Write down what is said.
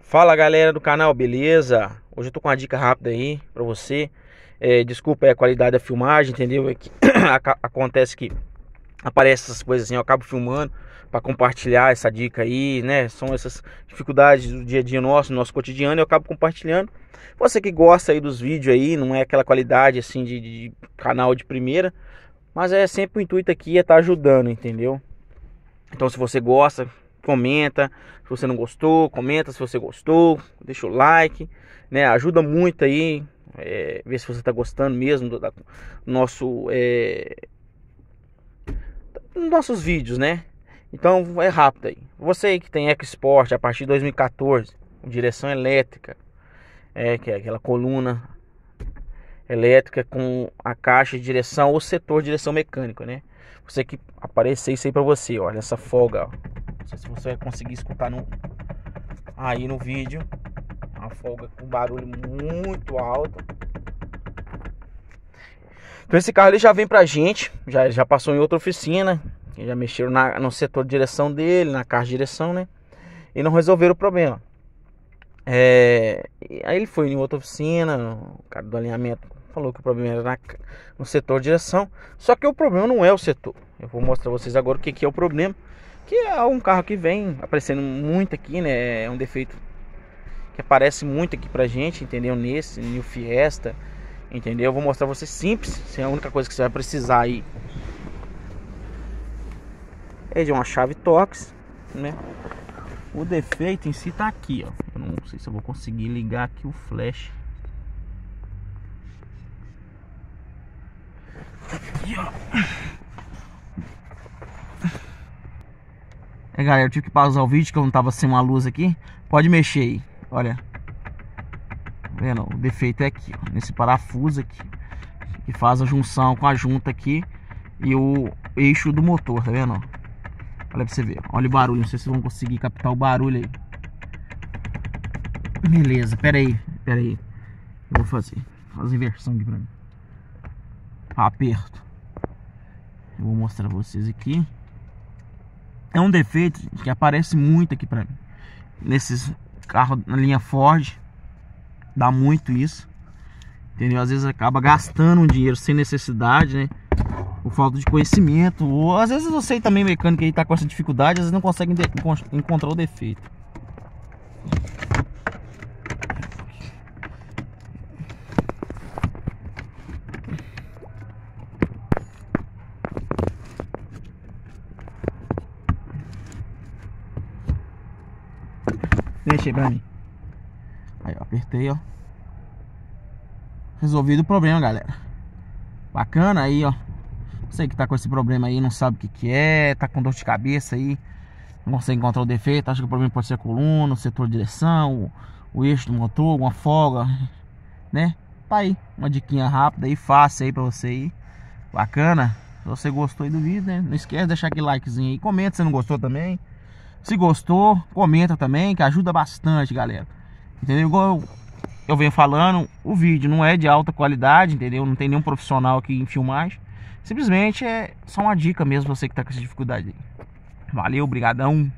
Fala galera do canal, beleza? Hoje eu tô com uma dica rápida aí pra você. Desculpa a qualidade da filmagem, entendeu? É que acontece que aparece essas coisas assim, eu acabo filmando pra compartilhar essa dica aí, né? São essas dificuldades do dia a dia nosso cotidiano, eu acabo compartilhando. Você que gosta aí dos vídeos aí, não é aquela qualidade assim de canal de primeira, mas é sempre o intuito aqui é estar ajudando, entendeu? Então se você gosta, comenta. Se você não gostou, comenta. Se você gostou, deixa o like, né? Ajuda muito aí, ver se você está gostando mesmo do nossos vídeos, né? Então é rápido aí. Você aí que tem EcoSport a partir de 2014, com direção elétrica, que é aquela coluna elétrica com a caixa de direção ou setor de direção mecânica, né? Você que aparecer isso aí pra você, olha essa folga, ó. Não sei se você vai conseguir escutar aí no vídeo. Uma folga com barulho muito alto. Então esse carro ele já vem pra gente, já passou em outra oficina, já mexeram no setor de direção dele, na caixa de direção, né? E não resolveram o problema. Aí ele foi em outra oficina, o cara do alinhamento falou que o problema era no setor de direção. Só que o problema não é o setor. Eu vou mostrar pra vocês agora o que é o problema. Que é um carro que vem aparecendo muito aqui, né? É um defeito que aparece muito aqui pra gente, entendeu? Nesse New Fiesta, entendeu? Eu vou mostrar pra vocês simples. É a única coisa que você vai precisar aí é de uma chave Torx, né? O defeito em si tá aqui, ó. Eu não sei se eu vou conseguir ligar aqui o flash. Aqui, ó. Galera, eu tive que pausar o vídeo que eu não tava sem uma luz aqui. Pode mexer aí, olha. Tá vendo? O defeito é aqui, ó, nesse parafuso aqui, que faz a junção com a junta aqui e o eixo do motor, tá vendo? Olha pra você ver, olha o barulho, não sei se vocês vão conseguir captar o barulho aí. Beleza, pera aí. Eu vou fazer inversão aqui pra mim. Aperto. Eu vou mostrar pra vocês aqui. É um defeito que aparece muito aqui pra mim. Nesses carros na linha Ford, dá muito isso. Entendeu? Às vezes acaba gastando um dinheiro sem necessidade, né? Por falta de conhecimento. Ou às vezes eu sei também, mecânico aí tá com essa dificuldade, às vezes não consegue encontrar o defeito. Deixa aí pra mim. Aí, ó, apertei, ó. Resolvido o problema, galera. Bacana aí, ó. Você que tá com esse problema aí, não sabe o que é, tá com dor de cabeça aí, não consegue encontrar o defeito, acha que o problema pode ser a coluna, o setor de direção, o eixo do motor, uma folga, né? Tá aí, uma diquinha rápida aí, fácil aí pra você aí. Bacana. Se você gostou aí do vídeo, né? Não esquece de deixar aquele likezinho aí, comenta se não gostou também. Se gostou, comenta também, que ajuda bastante, galera. Entendeu? Igual eu venho falando, o vídeo não é de alta qualidade, entendeu? Não tem nenhum profissional aqui em filmagem. Simplesmente é só uma dica mesmo, você que tá com essa dificuldade aí. Valeu, brigadão.